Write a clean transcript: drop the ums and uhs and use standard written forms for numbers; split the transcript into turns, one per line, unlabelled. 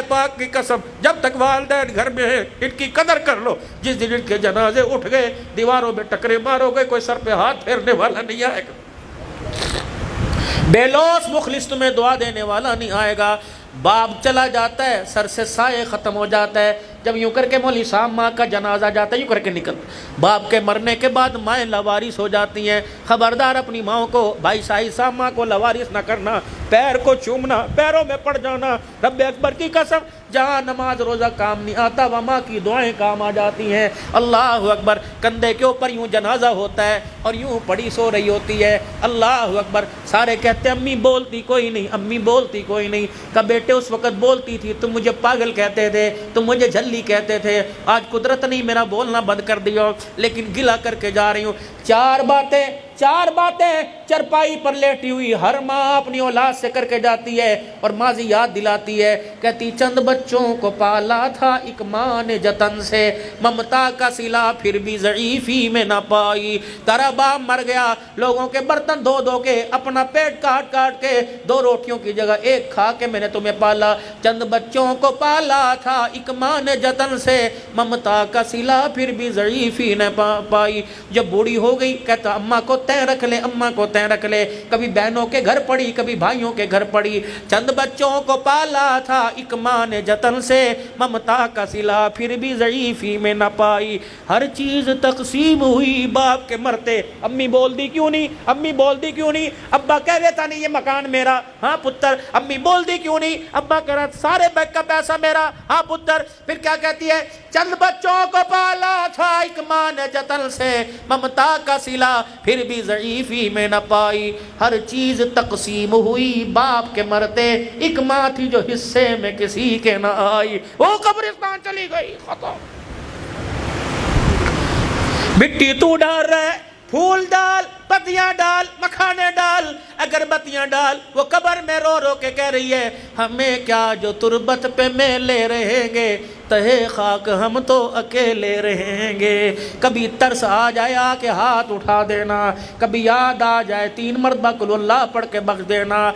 پاک کی قسم جب تک والدین گھر میں ہیں ان کی قدر کر لو. جس دن ان کے جنازے اٹھ گئے دیواروں میں ٹکرے مارو گے کوئی سر پہ ہاتھ پھیرنے والا نہیں آئے گا. بے لوث مخلص تمہیں دعا دینے والا نہیں آئے گا. باپ چلا جاتا ہے سر سے سائے ختم ہو جاتا ہے. جب یوں کر کے مولوی صاحب ماں کا جنازہ جاتا ہے یوں کر کے نکلتا. باپ کے مرنے کے بعد مائیں لاوارث ہو جاتی ہیں. خبردار اپنی ماں کو بھائی صاحب ماں کو لاوارث نہ کرنا. پیر کو چومنا پیروں میں پڑ جانا. رب اکبر کی قسم جہاں نماز روزہ کام نہیں آتا وہ ماں کی دعائیں کام آ جاتی ہیں. اللہ اکبر. کندھے کے اوپر یوں جنازہ ہوتا ہے اور یوں پڑی سو رہی ہوتی ہے. اللہ اکبر. سارے کہتے ہیں امی بولتی کوئی نہیں امی بولتی کوئی نہیں. کہ بیٹے اس وقت بولتی تھی تم مجھے پاگل کہتے تھے تم مجھے جھلی کہتے تھے. آج قدرت نے میرا بولنا بند کر دیا لیکن گلا کر کے جا رہی ہوں. چار باتیں چرپائی پر لیٹی ہوئی ہر ماں اپنی اولاد سے کر کے جاتی ہے اور ماضی یاد دلاتی ہے. کہتی چند بچوں کو پالا تھا ایک ماں نے جتن سے ممتا کا صلہ پھر بھی ضعیفی میں نہ پائی. تیرا باپ مر گیا لوگوں کے برتن دھو دھو کے اپنا پیٹ کاٹ کاٹ کے 2 روٹیوں کی جگہ 1 کھا کے میں نے تمہیں پالا. چند بچوں کو پالا تھا ایک ماں نے جتن سے ممتا کا صلہ پھر بھی ضعیفی نہ پائی. جب بوڑھی ہو گئی کہتا اماں کو تیں رکھ لے اماں کو تیں رکھ لے. کبھی بہنوں کے گھر پڑی کبھی بھائیوں کے گھر پڑی. چند بچوں کو پالا تھا ایک ماں نے جتن سے ممتا کا صلہ پھر بھی ضعیفی میں نہ پائی. ہر چیز تقسیم ہوئی باپ کے مرتے. امی بول دی کیوں نہیں امی بول دی کیوں نہیں. ابا کہہ دیتا نہیں یہ مکان میرا ہاں پتر. امی بول دی کیوں نہیں. ابا کہہ رہا سارے بیگ کا پیسہ میرا ہاں پتر. پھر کیا کہتی ہے چند بچوں کو پالا تھا ایک ماں نے جتن سے ممتا کا صلہ پھر بھی ضعیفی میں نہ پائی. ہر چیز تقسیم ہوئی باپ کے مرتے. ایک ماں تھی جو حصے میں کسی کے نہ آئی. وہ قبرستان چلی گئی ختم. مٹی تو ڈال رہا ہے پھول ڈال پتیاں ڈال مکھانے ڈال اگربتیاں ڈال. وہ قبر میں رو رو کے کہہ رہی ہے ہمیں کیا جو تربت پہ میلے رہیں گے تہے خاک ہم تو اکیلے رہیں گے. کبھی ترس آ جائے آ کے ہاتھ اٹھا دینا. کبھی یاد آ جائے 3 مرتبہ قل اللہ پڑھ کے بخش دینا.